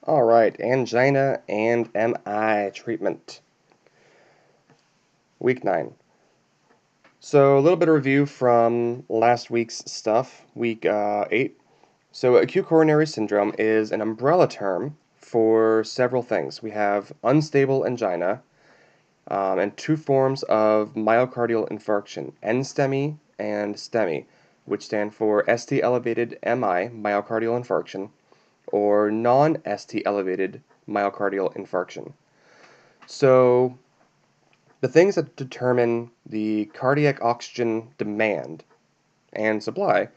Alright, angina and MI treatment. Week 9. So a little bit of review from last week's stuff, week 8. So acute coronary syndrome is an umbrella term for several things. We have unstable angina and two forms of myocardial infarction, NSTEMI and STEMI, which stand for ST elevated MI, myocardial infarction, or non-ST elevated myocardial infarction. So the things that determine the cardiac oxygen demand and supply,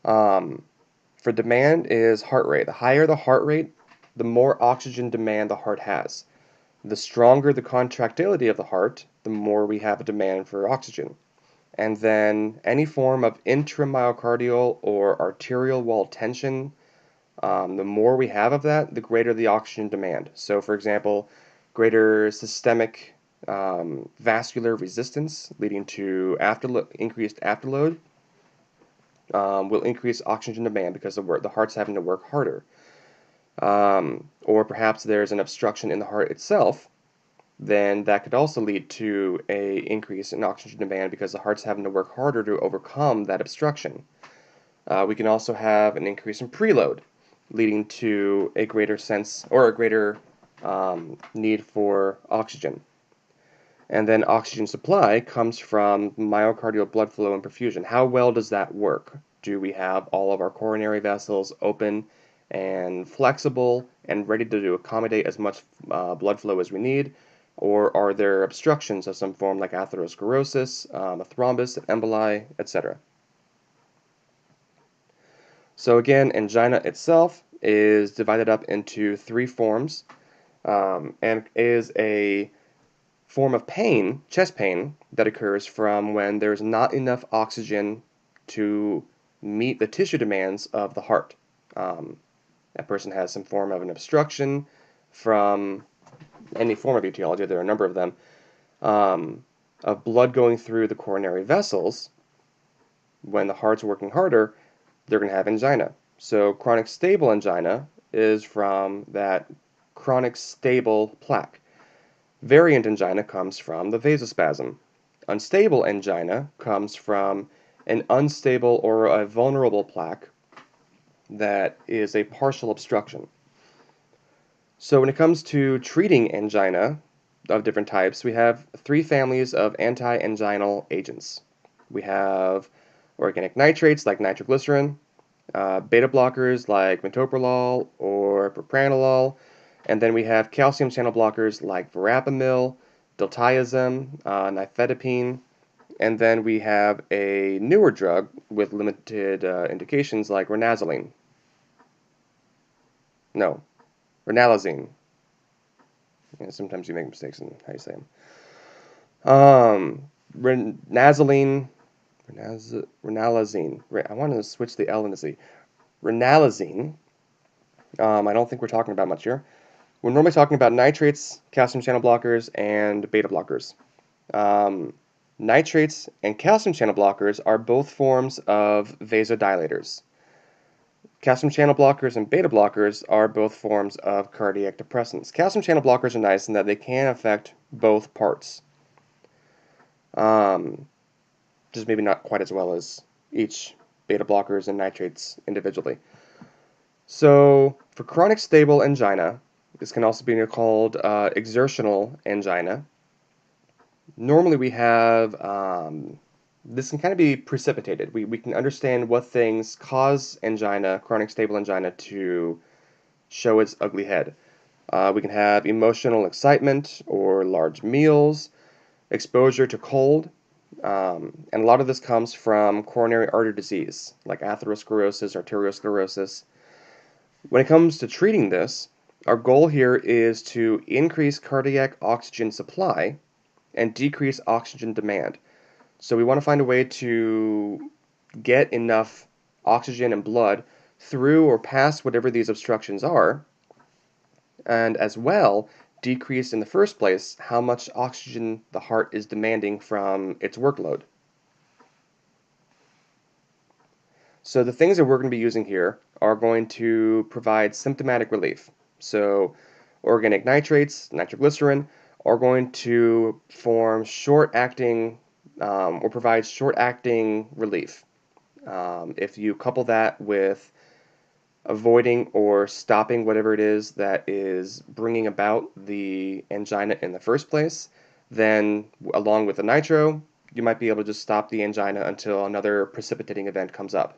for demand is heart rate. The higher the heart rate, the more oxygen demand the heart has. The stronger the contractility of the heart, the more we have a demand for oxygen. And then any form of intramyocardial or arterial wall tension, the more we have of that, the greater the oxygen demand. So, for example, greater systemic vascular resistance leading to increased afterload will increase oxygen demand because the heart's having to work harder. Or perhaps there's an obstruction in the heart itself, then that could also lead to an increase in oxygen demand because the heart's having to work harder to overcome that obstruction. We can also have an increase in preload, leading to a greater sense or a greater need for oxygen. And then oxygen supply comes from myocardial blood flow and perfusion. How well does that work? Do we have all of our coronary vessels open and flexible and ready to accommodate as much blood flow as we need? Or are there obstructions of some form like atherosclerosis, a thrombus, an emboli, etc.? So again, angina itself is divided up into three forms and is a form of pain, chest pain, that occurs from when there's not enough oxygen to meet the tissue demands of the heart. That person has some form of an obstruction from any form of etiology, there are a number of them, of blood going through the coronary vessels. When the heart's working harder, they're going to have angina. So chronic stable angina is from that chronic stable plaque. Variant angina comes from the vasospasm. Unstable angina comes from an unstable or a vulnerable plaque that is a partial obstruction. So when it comes to treating angina of different types, we have three families of anti-anginal agents. We have organic nitrates like nitroglycerin, beta blockers like metoprolol or propranolol, and then we have calcium channel blockers like verapamil, diltiazem, nifedipine, and then we have a newer drug with limited indications like renazine. No, renalazine. Yeah, sometimes you make mistakes in how you say them. Renalazine. I wanted to switch the L into Z. Renalazine. I don't think we're talking about much here. We're normally talking about nitrates, calcium channel blockers, and beta blockers. Nitrates and calcium channel blockers are both forms of vasodilators. Calcium channel blockers and beta blockers are both forms of cardiac depressants. Calcium channel blockers are nice in that they can affect both parts. Just maybe not quite as well as each beta blockers and nitrates individually. So for chronic stable angina, this can also be called exertional angina. Normally we have, this can kind of be precipitated. We can understand what things cause angina, chronic stable angina, to show its ugly head. We can have emotional excitement or large meals, exposure to cold, and a lot of this comes from coronary artery disease, like atherosclerosis, arteriosclerosis. When it comes to treating this, our goal here is to increase cardiac oxygen supply and decrease oxygen demand. So we want to find a way to get enough oxygen and blood through or past whatever these obstructions are, and as well decrease in the first place how much oxygen the heart is demanding from its workload. So the things that we're going to be using here are going to provide symptomatic relief. So organic nitrates, nitroglycerin, are going to form short-acting or provide short-acting relief. If you couple that with avoiding or stopping whatever it is that is bringing about the angina in the first place, then along with the nitro, you might be able to just stop the angina until another precipitating event comes up.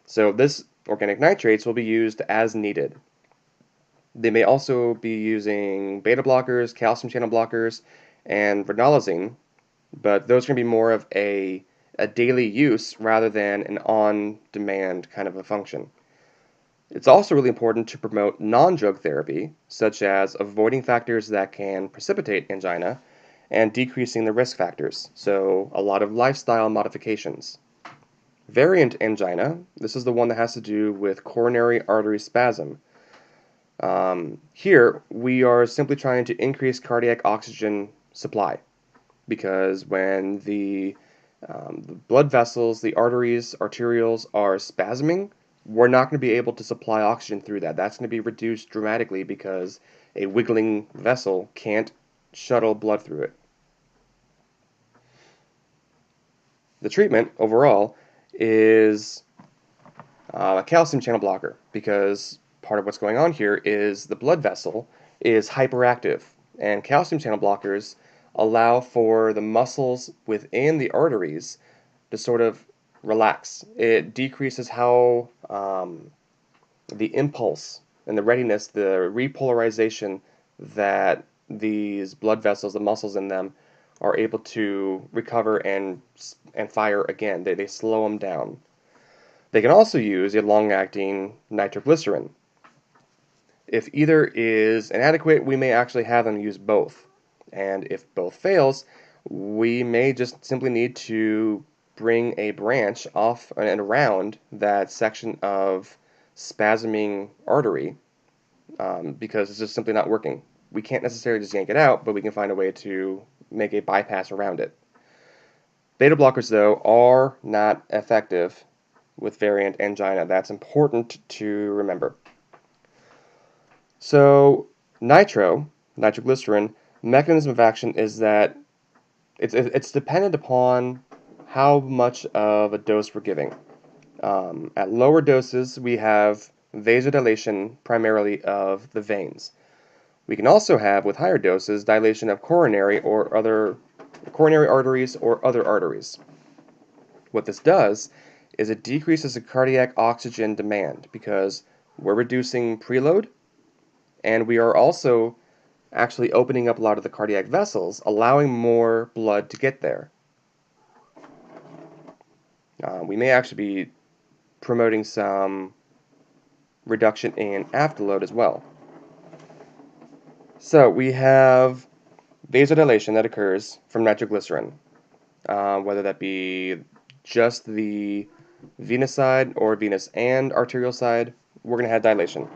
So this organic nitrates will be used as needed. They may also be using beta blockers, calcium channel blockers, and ranolazine, but those are going to be more of a daily use rather than an on-demand kind of a function. It's also really important to promote non-drug therapy, such as avoiding factors that can precipitate angina and decreasing the risk factors, so a lot of lifestyle modifications. Variant angina, this is the one that has to do with coronary artery spasm. Here, we are simply trying to increase cardiac oxygen supply because when the blood vessels, the arteries, arterioles are spasming, we're not going to be able to supply oxygen through that. That's going to be reduced dramatically because a wiggling vessel can't shuttle blood through it. The treatment overall is a calcium channel blocker because part of what's going on here is the blood vessel is hyperactive, and calcium channel blockers allow for the muscles within the arteries to sort of relax. It decreases how the impulse and the readiness, the repolarization that these blood vessels, the muscles in them, are able to recover and fire again. They slow them down. They can also use a long-acting nitroglycerin. If either is inadequate, we may actually have them use both. And if both fails, we may just simply need to bring a branch off and around that section of spasming artery because it's just simply not working. We can't necessarily just yank it out, but we can find a way to make a bypass around it. Beta blockers, though, are not effective with variant angina. That's important to remember. So nitroglycerin, mechanism of action is that it's dependent upon how much of a dose we're giving. At lower doses, we have vasodilation primarily of the veins. We can also have, with higher doses, dilation of coronary arteries or other arteries. What this does is it decreases the cardiac oxygen demand because we're reducing preload, and we are also actually opening up a lot of the cardiac vessels, allowing more blood to get there. We may actually be promoting some reduction in afterload as well. So we have vasodilation that occurs from nitroglycerin, whether that be just the venous side or venous and arterial side, we're going to have dilation.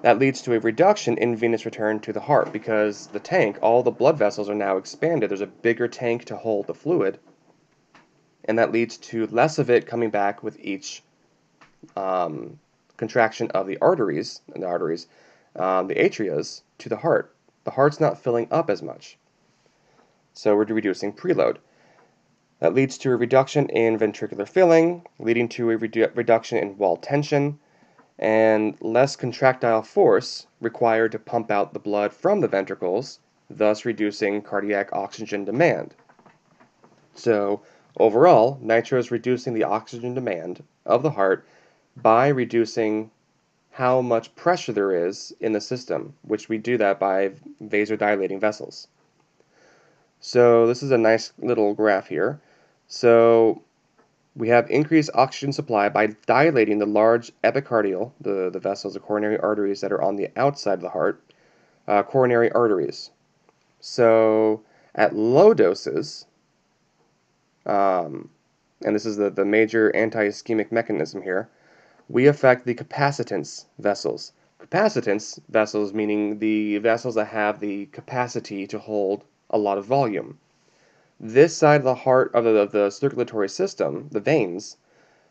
That leads to a reduction in venous return to the heart because the tank, all the blood vessels are now expanded. There's a bigger tank to hold the fluid, and that leads to less of it coming back with each contraction of the arteries, the atrias, to the heart. The heart's not filling up as much. So we're reducing preload. That leads to a reduction in ventricular filling, leading to a reduction in wall tension, and less contractile force required to pump out the blood from the ventricles, thus reducing cardiac oxygen demand. So overall, nitro is reducing the oxygen demand of the heart by reducing how much pressure there is in the system, which we do that by vasodilating vessels. So this is a nice little graph here. So we have increased oxygen supply by dilating the large epicardial, the vessels, the coronary arteries that are on the outside of the heart, coronary arteries. So at low doses, and this is the major anti-ischemic mechanism here, we affect the capacitance vessels. Capacitance vessels meaning the vessels that have the capacity to hold a lot of volume. This side of the heart of the circulatory system, the veins,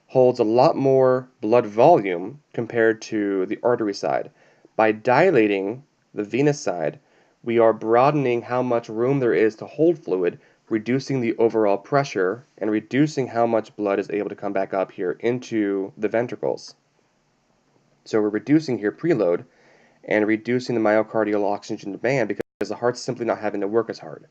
holds a lot more blood volume compared to the artery side. By dilating the venous side, we are broadening how much room there is to hold fluid, reducing the overall pressure and reducing how much blood is able to come back up here into the ventricles. So we're reducing here preload and reducing the myocardial oxygen demand because the heart's simply not having to work as hard.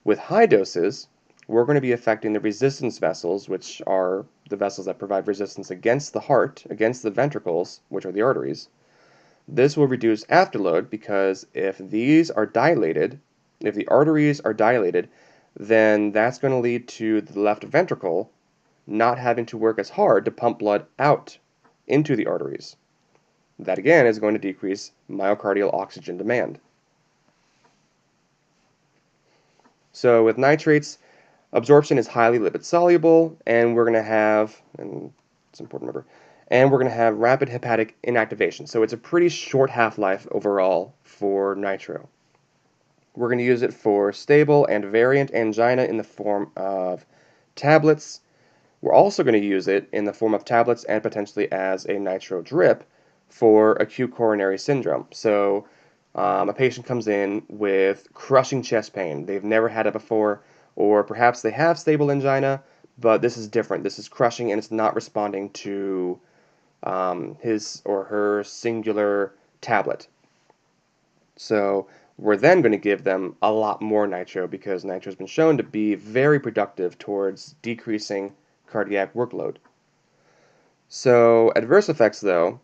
With high doses, we're going to be affecting the resistance vessels, which are the vessels that provide resistance against the heart, against the ventricles, which are the arteries. This will reduce afterload because if these are dilated, if the arteries are dilated, then that's going to lead to the left ventricle not having to work as hard to pump blood out into the arteries. That again is going to decrease myocardial oxygen demand. So with nitrates, absorption is highly lipid soluble, and we're going to have, and it's important to remember, and we're going to have rapid hepatic inactivation. So it's a pretty short half-life overall for nitro. We're going to use it for stable and variant angina in the form of tablets. We're also going to use it in the form of tablets and potentially as a nitro drip for acute coronary syndrome. So a patient comes in with crushing chest pain. They've never had it before, or perhaps they have stable angina, but this is different. This is crushing and it's not responding to his or her singular tablet. So we're then going to give them a lot more nitro because nitro has been shown to be very productive towards decreasing cardiac workload. So adverse effects, though,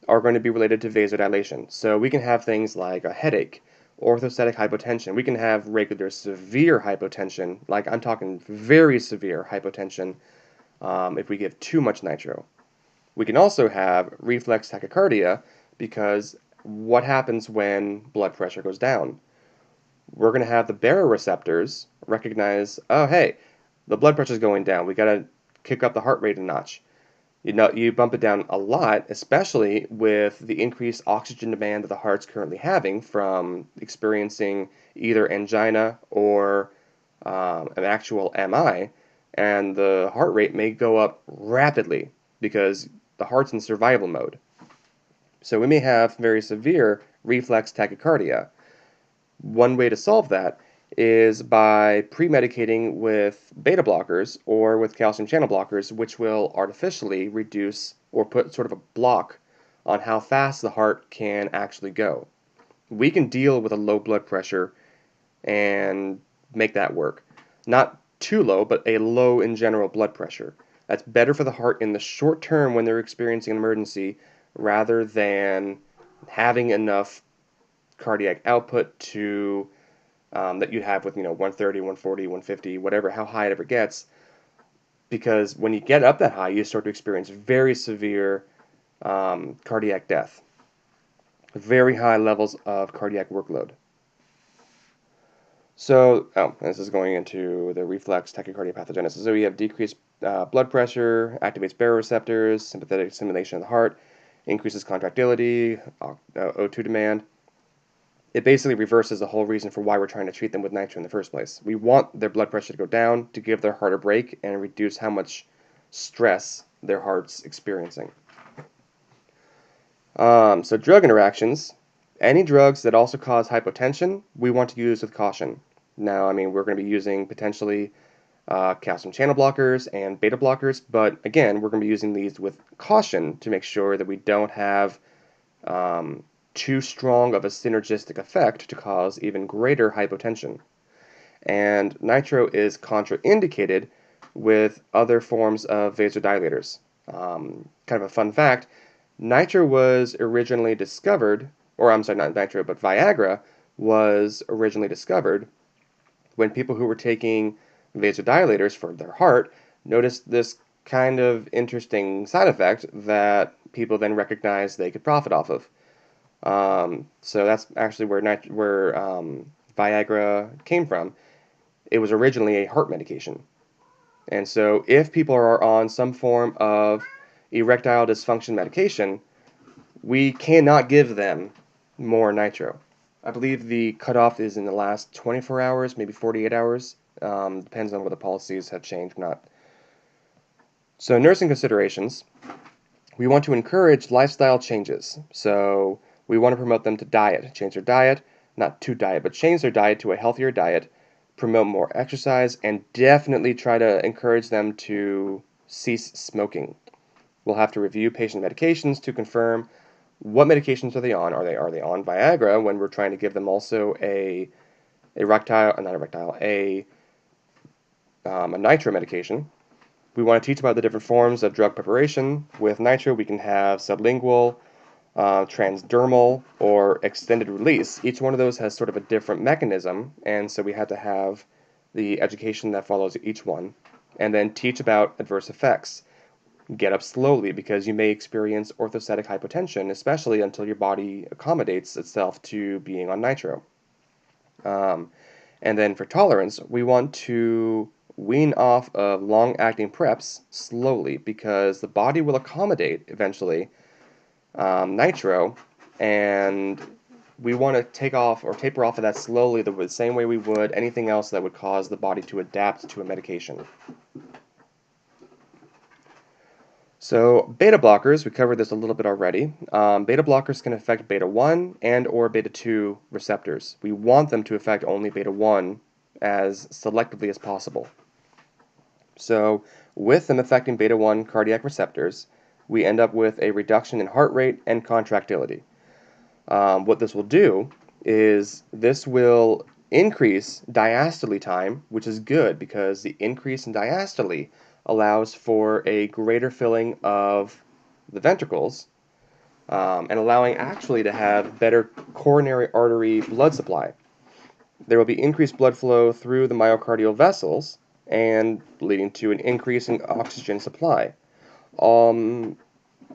are going to be related to vasodilation. So we can have things like a headache, orthostatic hypotension. We can have regular severe hypotension, like I'm talking very severe hypotension, if we give too much nitro. We can also have reflex tachycardia because what happens when blood pressure goes down? We're going to have the baroreceptors recognize, oh, hey, the blood pressure is going down. We got to kick up the heart rate a notch. You bump it down a lot, especially with the increased oxygen demand that the heart's currently having from experiencing either angina or an actual MI, and the heart rate may go up rapidly because the heart's in survival mode. So we may have very severe reflex tachycardia. One way to solve that is by pre-medicating with beta blockers or with calcium channel blockers, which will artificially reduce or put sort of a block on how fast the heart can actually go. We can deal with a low blood pressure and make that work. Not too low, but a low in general blood pressure. That's better for the heart in the short term when they're experiencing an emergency rather than having enough cardiac output to that you have with 130, 140, 150, whatever, how high it ever gets. Because when you get up that high, you start to experience very severe cardiac death, very high levels of cardiac workload. So, this is going into the reflex tachycardia pathogenesis. So we have decreased blood pressure, activates baroreceptors, sympathetic stimulation of the heart, increases contractility, O2 demand. It basically reverses the whole reason for why we're trying to treat them with nitro in the first place. We want their blood pressure to go down to give their heart a break and reduce how much stress their heart's experiencing. So drug interactions, any drugs that also cause hypotension, we want to use with caution. Now, we're going to be using potentially calcium channel blockers and beta blockers, but again, we're going to be using these with caution to make sure that we don't have too strong of a synergistic effect to cause even greater hypotension. And nitro is contraindicated with other forms of vasodilators. Kind of a fun fact, nitro was originally discovered, or I'm sorry, not nitro, but Viagra was originally discovered when people who were taking vasodilators for their heart noticed this kind of interesting side effect that people then recognized they could profit off of. So that's actually where Viagra came from. It was originally a heart medication. And so if people are on some form of erectile dysfunction medication, we cannot give them more nitro. I believe the cutoff is in the last 24 hours, maybe 48 hours. Depends on what the policies have changed or not. So nursing considerations. We want to encourage lifestyle changes. So We want to promote them to diet, change their diet, not to diet, but change their diet to a healthier diet, promote more exercise, and definitely try to encourage them to cease smoking. We'll have to review patient medications to confirm what medications are they on. Are they on Viagra when we're trying to give them also a nitro medication? We want to teach about the different forms of drug preparation. With nitro, we can have sublingual, transdermal, or extended release. Each one of those has sort of a different mechanism, and so we have to have the education that follows each one. And then teach about adverse effects. Get up slowly because you may experience orthostatic hypotension, especially until your body accommodates itself to being on nitro. And then for tolerance, we want to wean off of long-acting preps slowly because the body will accommodate eventually nitro, and we want to take off or taper off of that slowly the same way we would anything else that would cause the body to adapt to a medication. So beta blockers, we covered this a little bit already. Beta blockers can affect beta 1 and or beta 2 receptors. We want them to affect only beta 1 as selectively as possible. So with them affecting beta 1 cardiac receptors, we end up with a reduction in heart rate and contractility. What this will do is this will increase diastole time, which is good because the increase in diastole allows for a greater filling of the ventricles and allowing actually to have better coronary artery blood supply. There will be increased blood flow through the myocardial vessels and leading to an increase in oxygen supply. Doing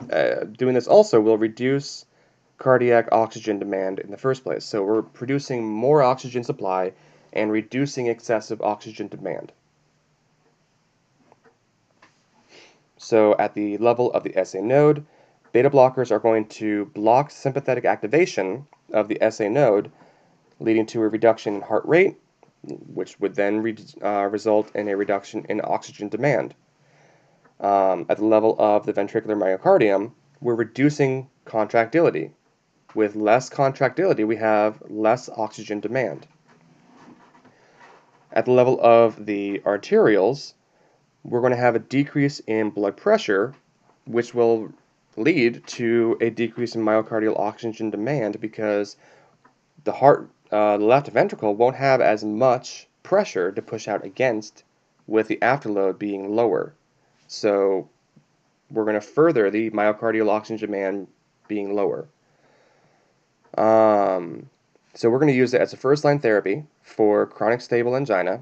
this also will reduce cardiac oxygen demand in the first place. So we're producing more oxygen supply and reducing excessive oxygen demand. So at the level of the SA node, beta blockers are going to block sympathetic activation of the SA node, leading to a reduction in heart rate, which would then result in a reduction in oxygen demand. At the level of the ventricular myocardium, we're reducing contractility. With less contractility, we have less oxygen demand. At the level of the arterioles, we're going to have a decrease in blood pressure, which will lead to a decrease in myocardial oxygen demand because the left ventricle won't have as much pressure to push out against with the afterload being lower. So we're going to further the myocardial oxygen demand being lower. So we're going to use it as a first-line therapy for chronic stable angina.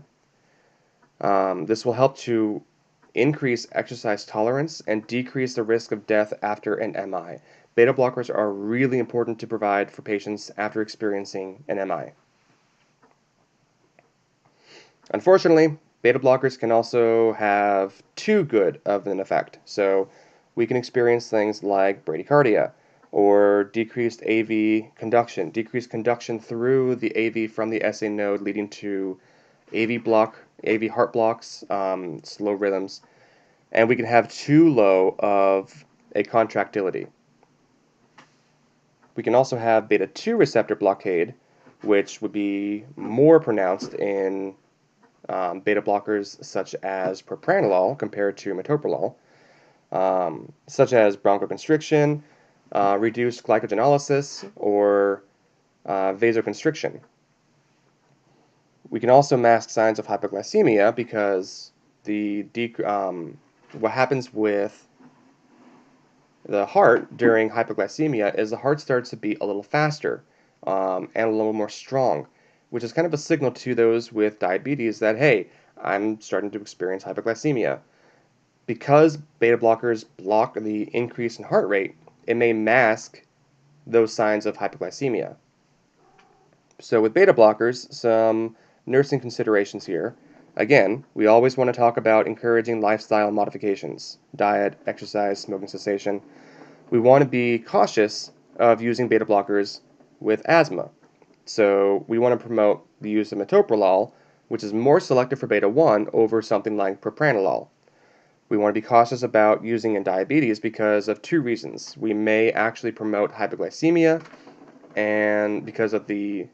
This will help to increase exercise tolerance and decrease the risk of death after an MI. Beta blockers are really important to provide for patients after experiencing an MI. Unfortunately, beta blockers can also have too good of an effect. So we can experience things like bradycardia or decreased AV conduction, decreased conduction through the AV from the SA node, leading to AV heart blocks, slow rhythms, and we can have too low of a contractility. We can also have beta 2 receptor blockade, which would be more pronounced in beta blockers such as propranolol compared to metoprolol, such as bronchoconstriction, reduced glycogenolysis, or vasoconstriction. We can also mask signs of hypoglycemia because what happens with the heart during hypoglycemia is the heart starts to beat a little faster and a little more strong, which is kind of a signal to those with diabetes that, hey, I'm starting to experience hypoglycemia. Because beta blockers block the increase in heart rate, it may mask those signs of hypoglycemia. So with beta blockers, some nursing considerations here. Again, we always want to talk about encouraging lifestyle modifications, diet, exercise, smoking cessation. We want to be cautious of using beta blockers with asthma. So we want to promote the use of metoprolol, which is more selective for beta 1 over something like propranolol. We want to be cautious about using in diabetes because of two reasons. We may actually promote hypoglycemia, and because of the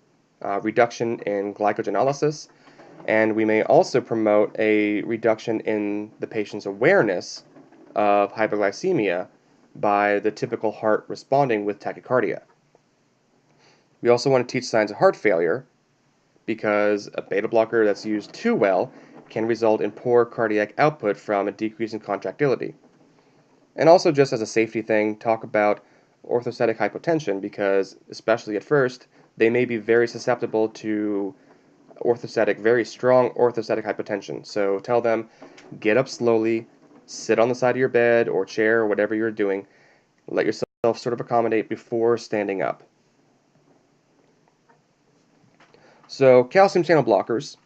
reduction in glycogenolysis, and we may also promote a reduction in the patient's awareness of hypoglycemia by the typical heart responding with tachycardia. We also want to teach signs of heart failure because a beta blocker that's used too well can result in poor cardiac output from a decrease in contractility. And also, just as a safety thing, talk about orthostatic hypotension because, especially at first, they may be very susceptible to very strong orthostatic hypotension. So tell them, get up slowly, sit on the side of your bed or chair or whatever you're doing, let yourself sort of accommodate before standing up. So calcium channel blockers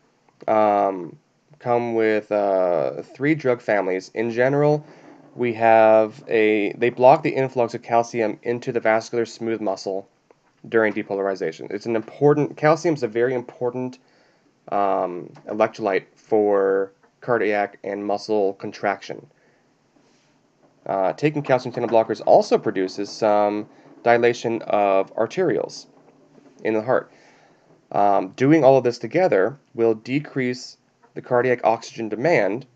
come with 3 drug families. In general, they block the influx of calcium into the vascular smooth muscle during depolarization. Calcium is a very important electrolyte for cardiac and muscle contraction. Taking calcium channel blockers also produces some dilation of arterioles in the heart. Doing all of this together will decrease the cardiac oxygen demand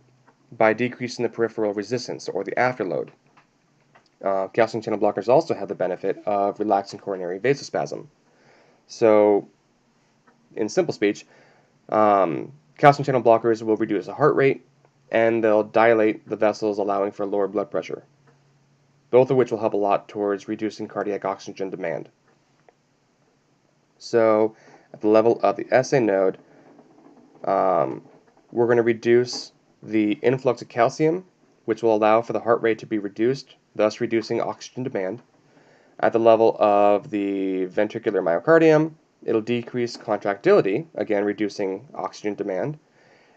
by decreasing the peripheral resistance, or the afterload. Calcium channel blockers also have the benefit of relaxing coronary vasospasm. So, in simple speech, calcium channel blockers will reduce the heart rate, and they'll dilate the vessels, allowing for lower blood pressure, both of which will help a lot towards reducing cardiac oxygen demand. So, at the level of the SA node, we're going to reduce the influx of calcium, which will allow for the heart rate to be reduced, thus reducing oxygen demand. At the level of the ventricular myocardium, it'll decrease contractility, again reducing oxygen demand.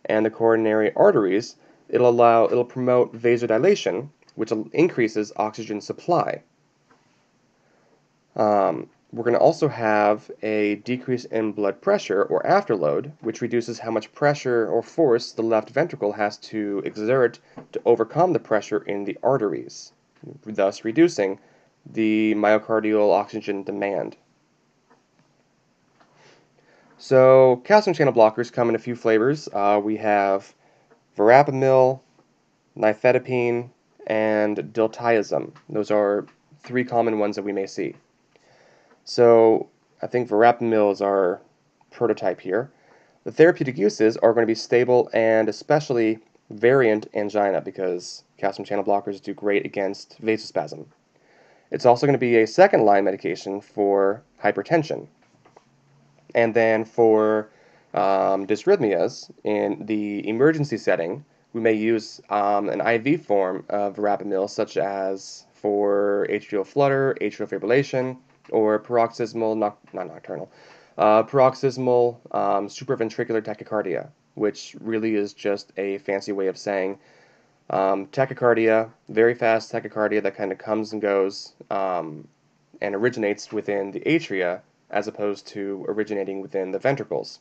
And the coronary arteries, it'll promote vasodilation, which increases oxygen supply. We're going to also have a decrease in blood pressure, or afterload, which reduces how much pressure or force the left ventricle has to exert to overcome the pressure in the arteries, thus reducing the myocardial oxygen demand. So calcium channel blockers come in a few flavors. We have verapamil, nifedipine, and diltiazem. Those are 3 common ones that we may see. So I think verapamil is our prototype here. The therapeutic uses are going to be stable and especially variant angina because calcium channel blockers do great against vasospasm. It's also going to be a second-line medication for hypertension. And then for dysrhythmias, in the emergency setting, we may use an IV form of verapamil, such as for atrial flutter, atrial fibrillation, or paroxysmal, paroxysmal supraventricular tachycardia, which really is just a fancy way of saying tachycardia, very fast tachycardia that kind of comes and goes and originates within the atria as opposed to originating within the ventricles.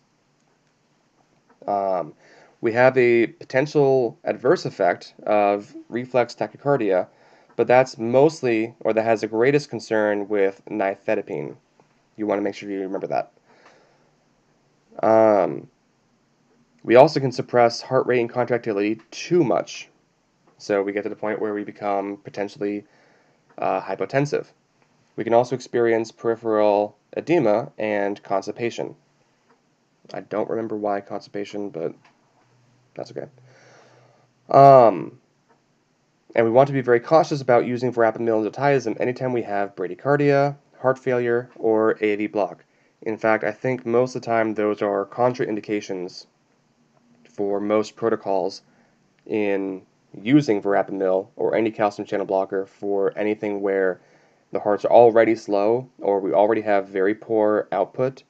We have a potential adverse effect of reflex tachycardia, but that's mostly, or that has the greatest concern with nifedipine. You want to make sure you remember that. We also can suppress heart rate and contractility too much. So we get to the point where we become potentially hypotensive. We can also experience peripheral edema and constipation. I don't remember why constipation, but that's okay. And we want to be very cautious about using verapamil and diltiazem anytime we have bradycardia, heart failure, or AV block. In fact, I think most of the time those are contraindications for most protocols in using verapamil or any calcium channel blocker for anything where the hearts are already slow, or we already have very poor output,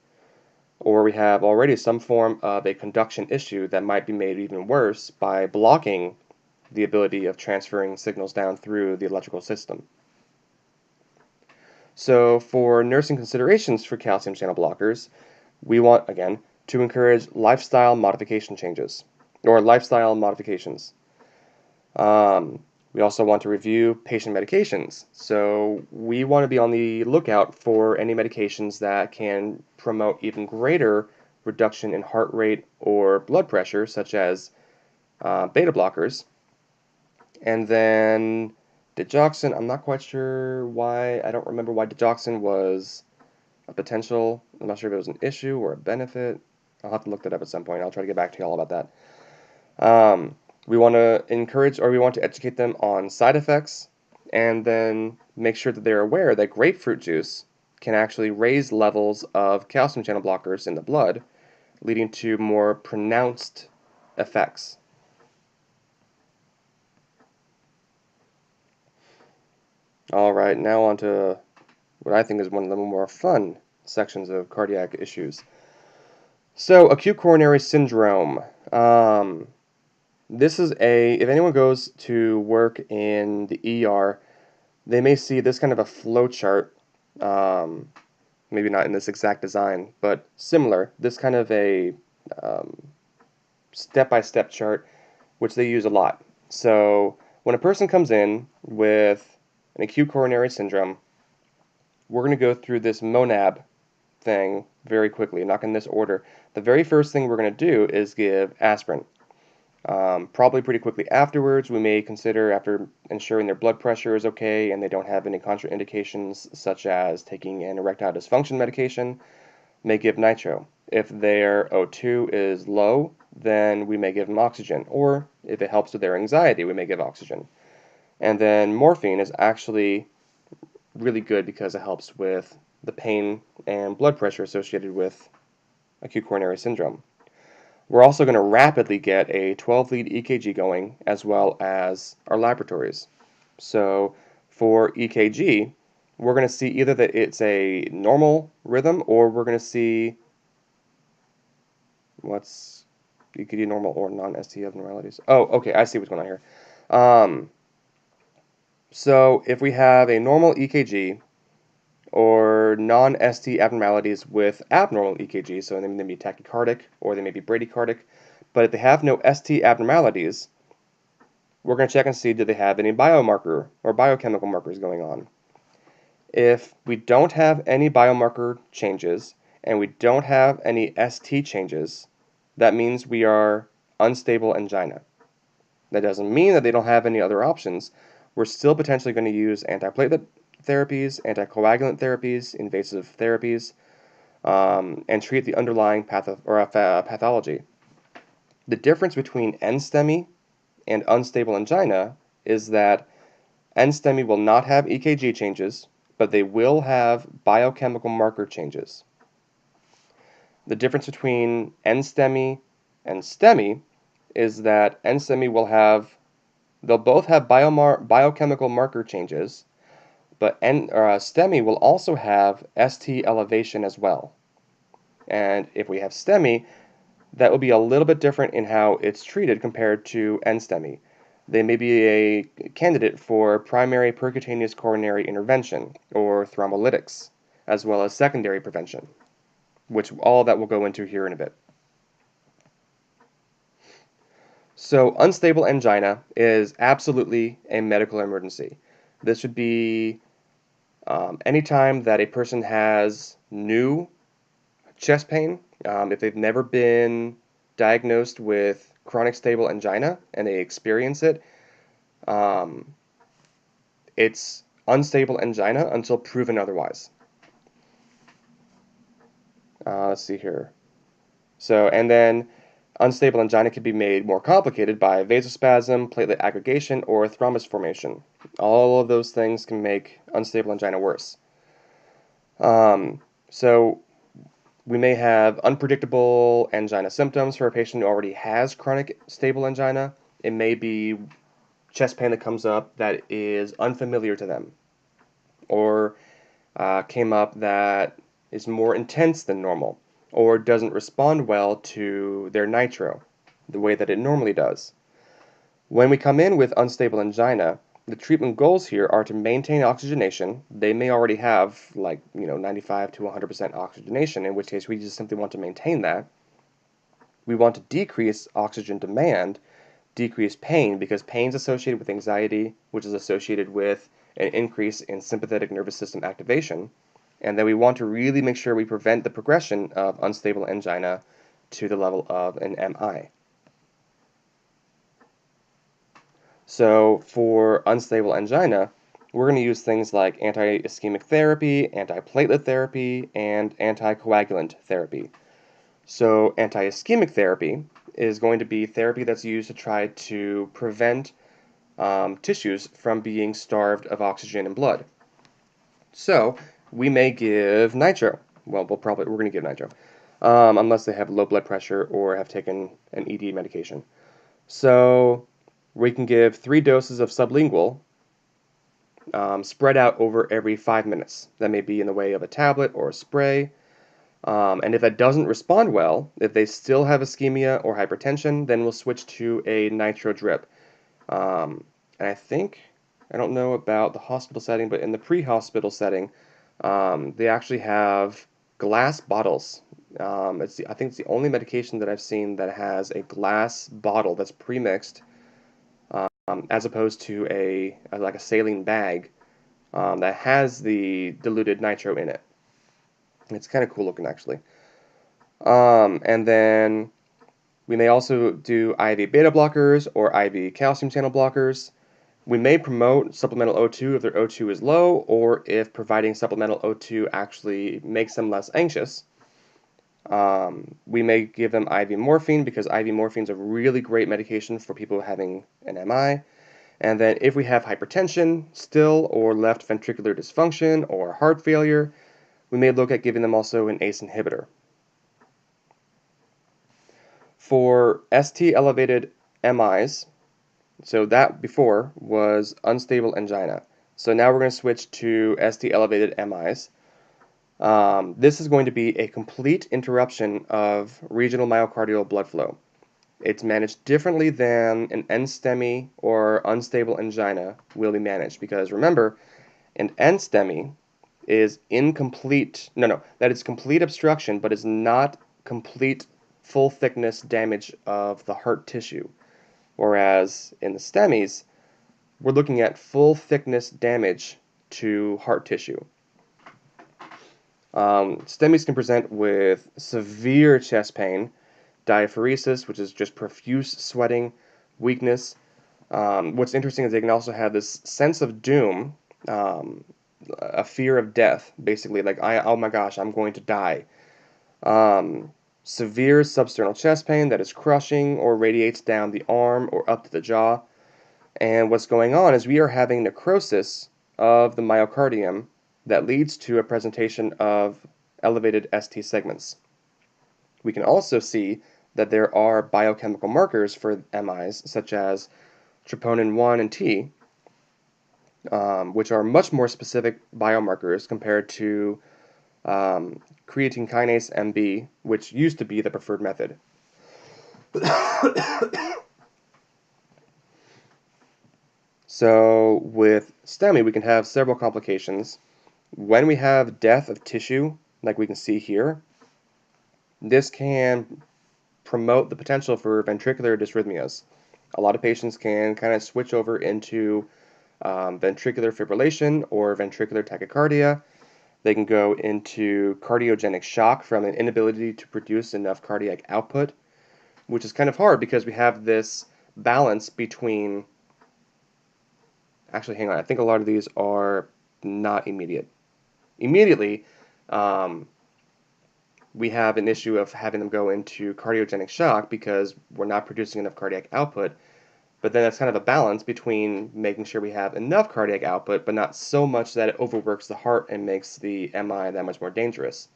or we have already some form of a conduction issue that might be made even worse by blocking the ability of transferring signals down through the electrical system. So for nursing considerations for calcium channel blockers, we want, again, to encourage lifestyle modification changes, or lifestyle modifications. We also want to review patient medications. So we want to be on the lookout for any medications that can promote even greater reduction in heart rate or blood pressure, such as beta blockers. And then digoxin, I'm not quite sure why, I don't remember why digoxin was a potential. I'm not sure if it was an issue or a benefit. I'll have to look that up at some point. I'll try to get back to you all about that. We want to encourage, or we want to educate them on side effects, and then make sure that they're aware that grapefruit juice can actually raise levels of calcium channel blockers in the blood, leading to more pronounced effects. All right, now on to what I think is one of the more fun sections of cardiac issues. So, acute coronary syndrome. This is if anyone goes to work in the ER, they may see this kind of a flow chart. Maybe not in this exact design, but similar. This kind of a step-by-step chart, which they use a lot. So, when a person comes in with an acute coronary syndrome, we're going to go through this MONAB thing very quickly, not in this order. The very first thing we're going to do is give aspirin. Probably pretty quickly afterwards, we may consider, after ensuring their blood pressure is okay and they don't have any contraindications such as taking an erectile dysfunction medication, may give nitro. If their O2 is low, then we may give them oxygen. Or if it helps with their anxiety, we may give oxygen. And then morphine is actually really good because it helps with the pain and blood pressure associated with acute coronary syndrome. We're also going to rapidly get a 12-lead EKG going, as well as our laboratories. So for EKG, we're going to see either that it's a normal rhythm, or we're going to see what's EKG normal or non-ST abnormalities. Oh, okay, I see what's going on here. So if we have a normal EKG or non-ST abnormalities with abnormal EKG, so they may be tachycardic or they may be bradycardic, but if they have no ST abnormalities, we're going to check and see do they have any biomarker or biochemical markers going on. If we don't have any biomarker changes and we don't have any ST changes, that means we are unstable angina. That doesn't mean that they don't have any other options. We're still potentially going to use antiplatelet therapies, anticoagulant therapies, invasive therapies, and treat the underlying pathology. The difference between NSTEMI and unstable angina is that NSTEMI will not have EKG changes, but they will have biochemical marker changes. The difference between NSTEMI and STEMI is that NSTEMI they'll both have biochemical marker changes, but STEMI will also have ST elevation as well. And if we have STEMI, that will be a little bit different in how it's treated compared to NSTEMI. They may be a candidate for primary percutaneous coronary intervention, or thrombolytics, as well as secondary prevention, which all that we'll go into here in a bit. So unstable angina is absolutely a medical emergency. This would be anytime that a person has new chest pain, if they've never been diagnosed with chronic stable angina and they experience it, it's unstable angina until proven otherwise. Let's see here. So, and then unstable angina can be made more complicated by vasospasm, platelet aggregation, or thrombus formation. All of those things can make unstable angina worse. So we may have unpredictable angina symptoms for a patient who already has chronic stable angina. It may be chest pain that comes up that is unfamiliar to them, or came up that is more intense than normal, or doesn't respond well to their nitro the way that it normally does. When we come in with unstable angina, the treatment goals here are to maintain oxygenation. They may already have 95 to 100% oxygenation, in which case we just simply want to maintain that. We want to decrease oxygen demand decrease pain because pain is associated with anxiety, which is associated with an increase in sympathetic nervous system activation. And then we want to really make sure we prevent the progression of unstable angina to the level of an MI. So for unstable angina, we're going to use things like anti-ischemic therapy, antiplatelet therapy, and anticoagulant therapy. So anti-ischemic therapy is going to be therapy that's used to try to prevent tissues from being starved of oxygen and blood. So we may give nitro. Well, we're going to give nitro, unless they have low blood pressure or have taken an ED medication. So we can give 3 doses of sublingual spread out over every 5 minutes. That may be in the way of a tablet or a spray. And if that doesn't respond well, if they still have ischemia or hypertension, then we'll switch to a nitro drip. And I don't know about the hospital setting, but in the pre-hospital setting, they actually have glass bottles. I think it's the only medication that I've seen that has a glass bottle that's pre-mixed, as opposed to like a saline bag that has the diluted nitro in it. It's kind of cool looking, actually. And then we may also do IV beta blockers or IV calcium channel blockers. We may promote supplemental O2 if their O2 is low, or if providing supplemental O2 actually makes them less anxious. We may give them IV morphine because IV morphine is a really great medication for people having an MI. And then if we have hypertension still, or left ventricular dysfunction, or heart failure, we may look at giving them also an ACE inhibitor. For ST elevated MIs, so that before was unstable angina. So now we're going to switch to ST elevated MIs. This is going to be a complete interruption of regional myocardial blood flow. It's managed differently than an NSTEMI or unstable angina will be managed, because remember, an NSTEMI is incomplete. That is complete obstruction, but is not complete full thickness damage of the heart tissue. Whereas in the STEMIs, we're looking at full thickness damage to heart tissue. STEMIs can present with severe chest pain, diaphoresis, which is just profuse sweating, weakness. What's interesting is they can also have this sense of doom, a fear of death, basically, like, oh my gosh, I'm going to die. Severe substernal chest pain that is crushing or radiates down the arm or up to the jaw. And what's going on is we are having necrosis of the myocardium that leads to a presentation of elevated ST segments. We can also see that there are biochemical markers for MIs, such as troponin 1 and T, which are much more specific biomarkers compared to creatine kinase MB, which used to be the preferred method. So with STEMI, we can have several complications. When we have death of tissue, like we can see here, this can promote the potential for ventricular dysrhythmias. A lot of patients can kind of switch over into ventricular fibrillation or ventricular tachycardia. They can go into cardiogenic shock from an inability to produce enough cardiac output, which is kind of hard because we have this balance between... Actually, hang on. I think a lot of these are not immediate. Immediately, we have an issue of having them go into cardiogenic shock because we're not producing enough cardiac output. But then that's kind of a balance between making sure we have enough cardiac output, but not so much that it overworks the heart and makes the MI that much more dangerous.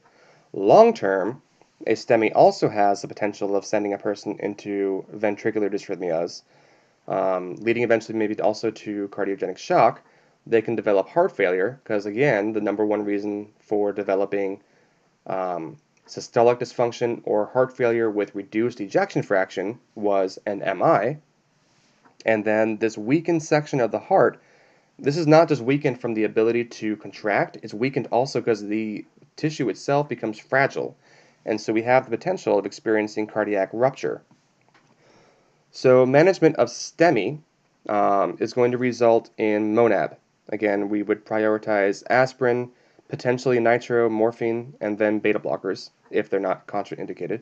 Long term, a STEMI also has the potential of sending a person into ventricular dysrhythmias, leading eventually maybe also to cardiogenic shock. They can develop heart failure because, again, the number one reason for developing systolic dysfunction or heart failure with reduced ejection fraction was an MI. And then this weakened section of the heart, this is not just weakened from the ability to contract, it's weakened also because the tissue itself becomes fragile. And so we have the potential of experiencing cardiac rupture. So management of STEMI is going to result in MONAB. Again, we would prioritize aspirin, potentially nitro, morphine, and then beta blockers if they're not contraindicated.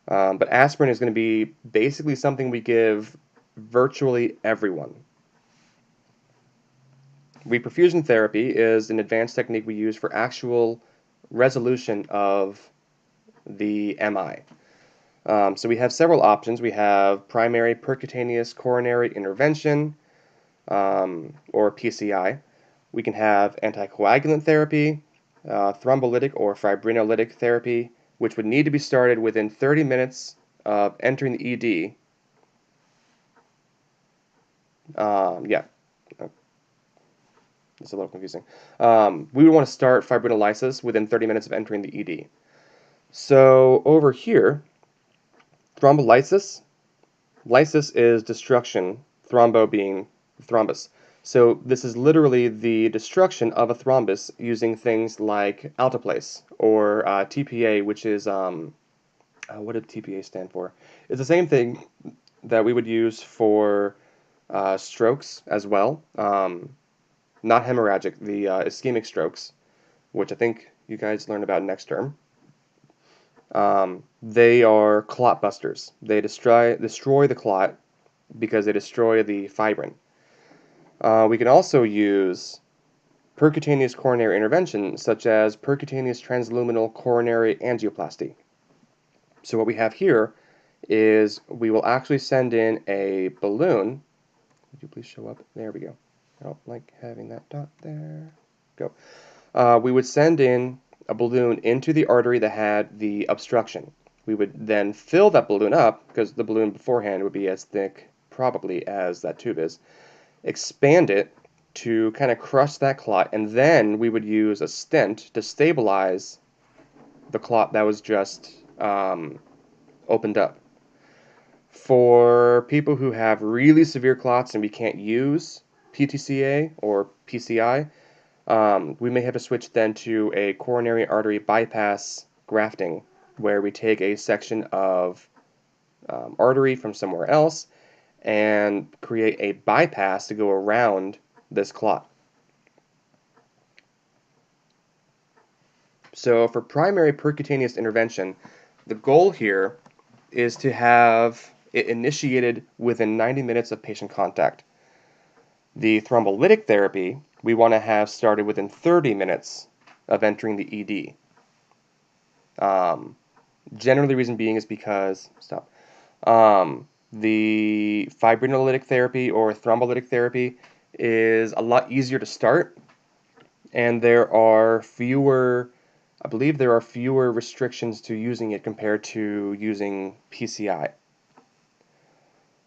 But aspirin is going to be basically something we give virtually everyone. Reperfusion therapy is an advanced technique we use for actual resolution of the MI. So we have several options. We have primary percutaneous coronary intervention, or PCI. We can have anticoagulant therapy, thrombolytic or fibrinolytic therapy, which would need to be started within 30 minutes of entering the ED. Yeah, it's a little confusing. We would want to start fibrinolysis within 30 minutes of entering the ED. So over here, thrombolysis. Lysis is destruction, thrombo being thrombus. So this is literally the destruction of a thrombus using things like alteplase or TPA, which is, what did TPA stand for? It's the same thing that we would use for strokes as well. Not hemorrhagic, the ischemic strokes, which I think you guys learn about next term. They are clot busters. They destroy the clot because they destroy the fibrin. We can also use percutaneous coronary intervention, such as percutaneous transluminal coronary angioplasty. So what we have here is we will actually send in a balloon. Would you please show up? There we go. I don't like having that dot there. Go. We would send in a balloon into the artery that had the obstruction. We would then fill that balloon up, because the balloon beforehand would be as thick, probably, as that tube is, expand it to kind of crush that clot, and then we would use a stent to stabilize the clot that was just opened up. For people who have really severe clots and we can't use PTCA or PCI, we may have to switch then to a coronary artery bypass grafting, where we take a section of artery from somewhere else and create a bypass to go around this clot. So for primary percutaneous intervention, the goal here is to have it initiated within 90 minutes of patient contact. The thrombolytic therapy we want to have started within 30 minutes of entering the ED. Generally, the reason being is because, the fibrinolytic therapy or thrombolytic therapy is a lot easier to start, and there are fewer, I believe there are fewer restrictions to using it compared to using PCI.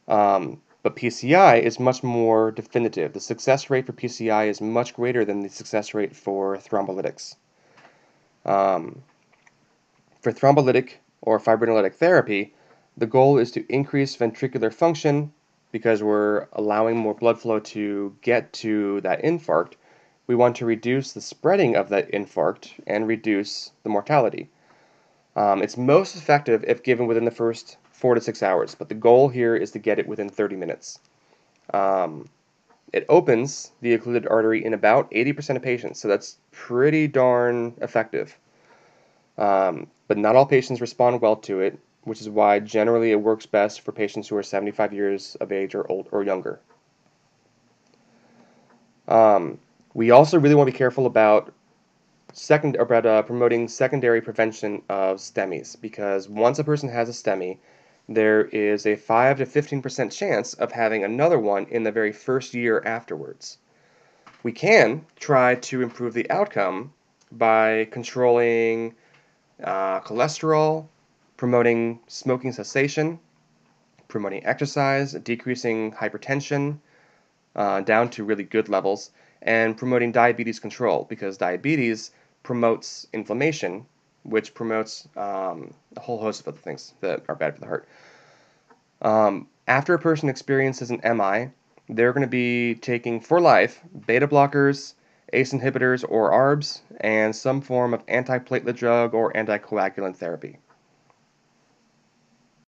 But PCI is much more definitive. The success rate for PCI is much greater than the success rate for thrombolytics. For thrombolytic or fibrinolytic therapy, the goal is to increase ventricular function because we're allowing more blood flow to get to that infarct. We want to reduce the spreading of that infarct and reduce the mortality. It's most effective if given within the first 4 to 6 hours, but the goal here is to get it within 30 minutes. It opens the occluded artery in about 80% of patients, so that's pretty darn effective. But not all patients respond well to it, which is why generally it works best for patients who are 75 years of age or old or younger. We also really want to be careful about promoting secondary prevention of STEMIs, because once a person has a STEMI, there is a 5 to 15% chance of having another one in the very first year afterwards. We can try to improve the outcome by controlling cholesterol, promoting smoking cessation, promoting exercise, decreasing hypertension down to really good levels, and promoting diabetes control, because diabetes promotes inflammation, which promotes a whole host of other things that are bad for the heart. After a person experiences an MI, they're going to be taking for life beta blockers, ACE inhibitors or ARBs, and some form of antiplatelet drug or anticoagulant therapy.